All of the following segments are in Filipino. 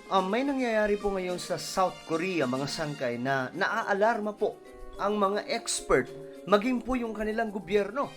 May nangyayari po ngayon sa South Korea, mga sangkay, na naaalarma po ang mga expert, maging po yung kanilang gobyerno.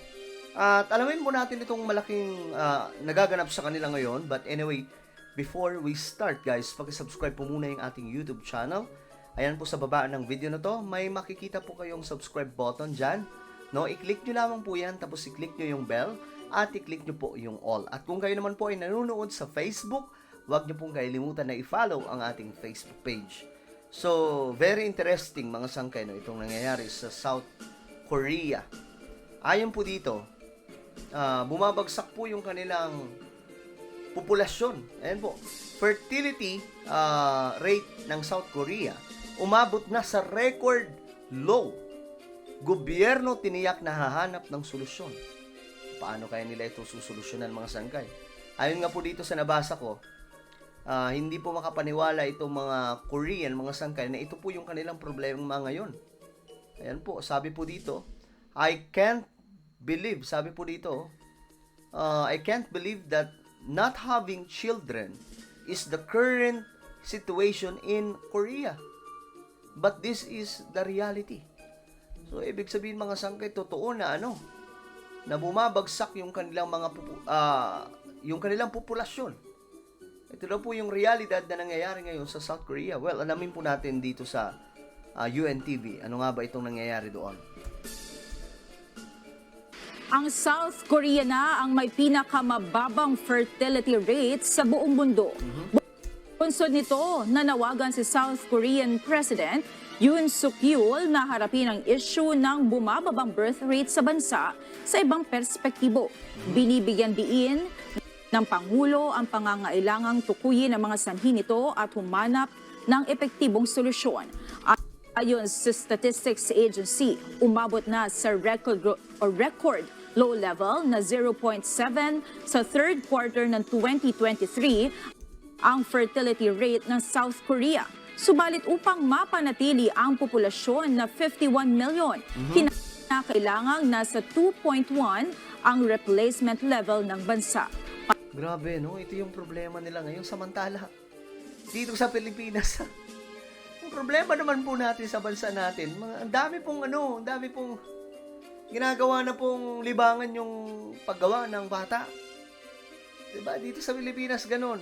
At alamin po natin itong malaking nagaganap sa kanila ngayon. But anyway, before we start guys, paki-subscribe po muna yung ating YouTube channel. Ayan po sa baba ng video na to, may makikita po kayong subscribe button dyan. No, i-click nyo lamang po yan, tapos i-click nyo yung bell, at i-click nyo po yung all. At kung kayo naman po ay nanonood sa Facebook, huwag nyo pong kalimutan na i-follow ang ating Facebook page. So, very interesting mga sangkay, no, itong nangyayari sa South Korea. Ayon po dito, bumabagsak po yung kanilang populasyon. Ayan po, fertility rate ng South Korea umabot na sa record low. Gobyerno tiniyak na hahanap ng solusyon. Paano kaya nila ito susolusyonan mga sangkay? Ayon nga po dito sa nabasa ko, hindi po makapaniwala itong mga Korean, mga sangkay, na ito po yung kanilang problema ngayon. Ayan po, sabi po dito, I can't believe that not having children is the current situation in Korea. But this is the reality. So, ibig sabihin mga sangkay, totoo na na bumabagsak yung kanilang yung kanilang populasyon. Ito daw po yung realidad na nangyayari ngayon sa South Korea. Well, alamin po natin dito sa UNTV. Ano nga ba itong nangyayari doon? Ang South Korea na ang may pinakamababang fertility rate sa buong mundo. Bunsod nito, nanawagan si South Korean President Yoon Suk-yeol na harapin ang issue ng bumababang birth rate sa bansa sa ibang perspektibo. Binibigyan diin ng Pangulo ang pangangailangang tukuyin ang mga sanhi nito at humanap ng epektibong solusyon. Ayon sa Statistics Agency, umabot na sa record low level na 0.7 sa third quarter ng 2023 ang fertility rate ng South Korea. Subalit upang mapanatili ang populasyon na 51 million, kinakailangang nasa 2.1 ang replacement level ng bansa. Grabe, no? Ito yung problema nila ngayon. Samantala, dito sa Pilipinas, ang problema naman po natin sa bansa natin, ang dami pong ginagawa na pong libangan yung paggawa ng bata. Diba? Dito sa Pilipinas, ganun.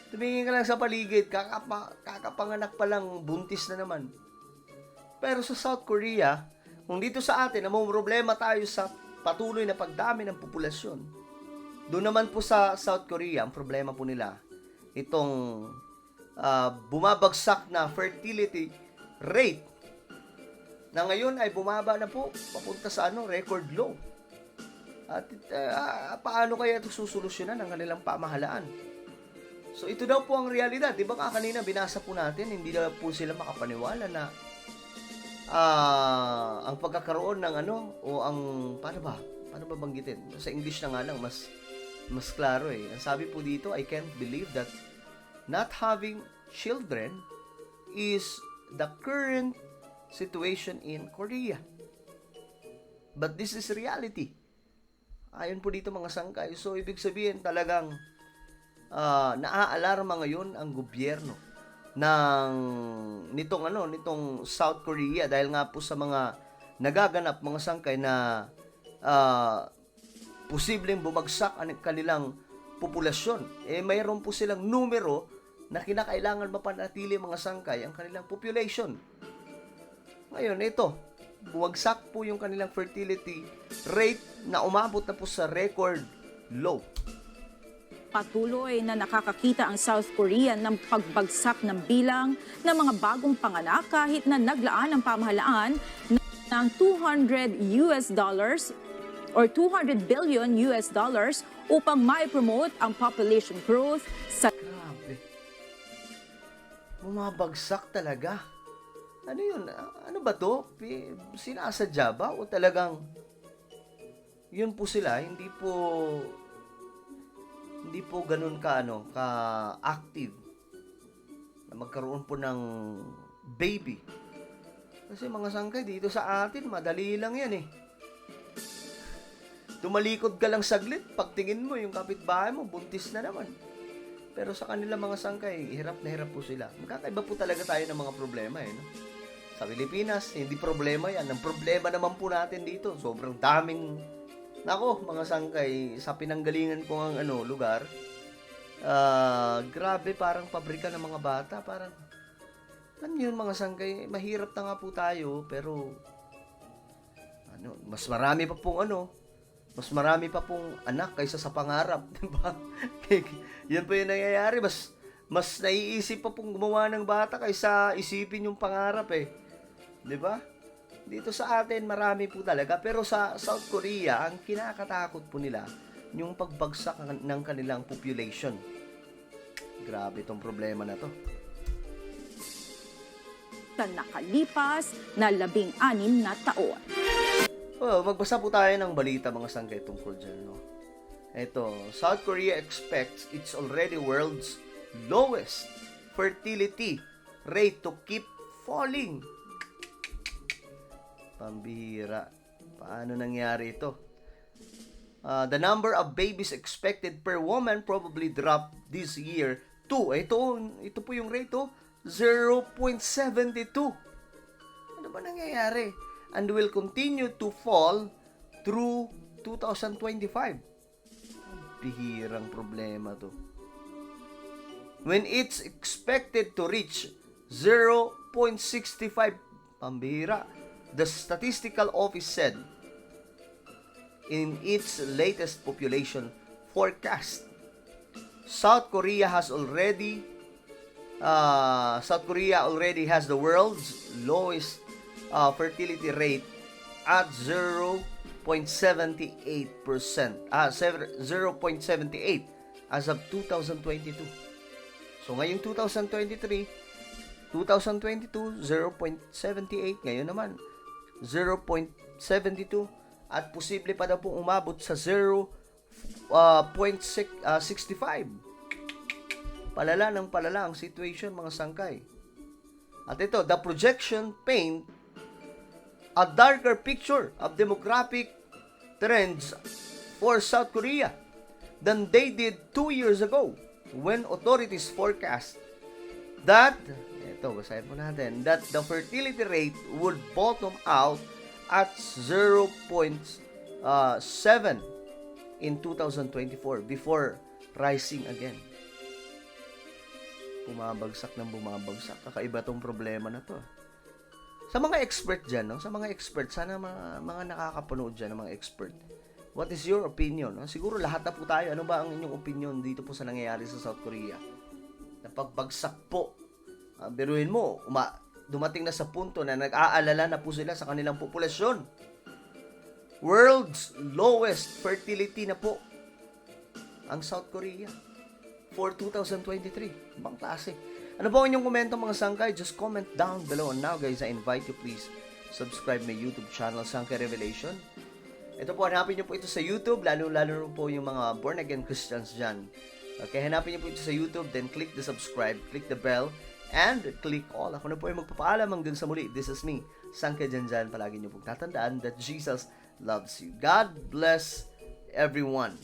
Tumingin ka lang sa paligid, kakapanganak pa lang, buntis na naman. Pero sa South Korea, kung dito sa atin, namang problema tayo sa patuloy na pagdami ng populasyon. Doon naman po sa South Korea, ang problema po nila, itong bumabagsak na fertility rate na ngayon ay bumaba na po, papunta sa record low. At paano kaya ito susolusyonan ng kanilang pamahalaan? So ito daw po ang realidad. Di ba kanina binasa po natin, hindi daw po sila makapaniwala na ang pagkakaroon ng paano ba banggitin? Sa English na nga lang, mas klaro eh. Ang sabi po dito, I can't believe that not having children is the current situation in Korea. But this is reality. Ayon po dito mga sangkay. So ibig sabihin talagang naaalarma ngayon ang gobyerno nitong South Korea dahil nga po sa mga nagaganap mga sangkay na posibleng bumagsak ang kanilang populasyon. Mayroon po silang numero na kinakailangan mapanatili mga sangkay ang kanilang population. Ngayon, ito, bumagsak po yung kanilang fertility rate na umabot na po sa record low. Patuloy na nakakakita ang South Korea ng pagbagsak ng bilang ng mga bagong panganak kahit na naglaan ang pamahalaan ng $200 billion upang mai-promote ang population growth sa... Grabe. Bumabagsak talaga. Ano yun? Ano ba to? Sinasadya ba? O talagang yun po sila, hindi po ganun ka-active na magkaroon po ng baby. Kasi mga sangkay dito sa atin, madali lang yan eh. Tumalikod ka lang saglit, pagtingin mo yung kapitbahay mo, buntis na naman. Pero sa kanila mga sangkay, hirap na hirap po sila. Magkakaiba po talaga tayo ng mga problema no? Sa Pilipinas, hindi problema yan. Ang problema naman po natin dito, sobrang daming, nako, mga sangkay, sa pinanggalingan ko ang lugar, grabe, parang pabrika ng mga bata, parang, alam niyo yun mga sangkay, mahirap na nga po tayo, pero, mas marami pa pong anak kaysa sa pangarap, diba? Yan po yung nangyayari, mas naiisip pa pong gumawa ng bata kaysa isipin yung pangarap diba? Dito sa atin, marami po talaga. Pero sa South Korea, ang kinakatakot po nila, yung pagbagsak ng kanilang population. Grabe itong problema na to. Sa nakalipas na 16 na taon. Magbasa po tayo ng balita mga sangkay tungkol dyan. No? Ito, South Korea expects it's already world's lowest fertility rate to keep falling. Pambihira. Paano nangyari ito? The number of babies expected per woman probably dropped this year to, ito po yung rate 0.72. Ano ba nangyayari? And will continue to fall through 2025. Bihirang problema to. When it's expected to reach 0.65, pambihira. The Statistical Office said in its latest population forecast, South Korea already has the world's lowest fertility rate at 0.78%. 0.78 as of 2022. So ngayong 2022, 0.78. Ngayon naman, 0.72. At posible pa daw pong umabot sa 0.65. Palala ng palala ang situation, mga sangkay. At ito, the projection paint a darker picture of demographic trends for South Korea than they did 2 years ago when authorities forecast that, basahin po natin, that the fertility rate would bottom out at 0.7 in 2024 before rising again. Bumabagsak. Kakaiba tong problema na to. Sa mga expert dyan, no? Sa mga expert, sana mga nakakapanood dyan ng mga expert. What is your opinion? No? Siguro lahat na po tayo. Ano ba ang inyong opinion dito po sa nangyayari sa South Korea? Napagbagsak po. Biruin mo, dumating na sa punto na nag-aalala na po sila sa kanilang populasyon. World's lowest fertility na po ang South Korea for 2023. Ibang klase. Ano po ang inyong komento mga sangkay? Just comment down below. And now guys, I invite you please subscribe my YouTube channel, Sangkay Revelation. Ito po, hanapin nyo po ito sa YouTube, lalo po yung mga born again Christians dyan. Okay, hanapin nyo po ito sa YouTube, then click the subscribe, click the bell, and click all. Ako na po yung magpapaalam hanggang sa muli. This is me, Sangkay Janjan. Palagi nyo pong tatandaan that Jesus loves you. God bless everyone.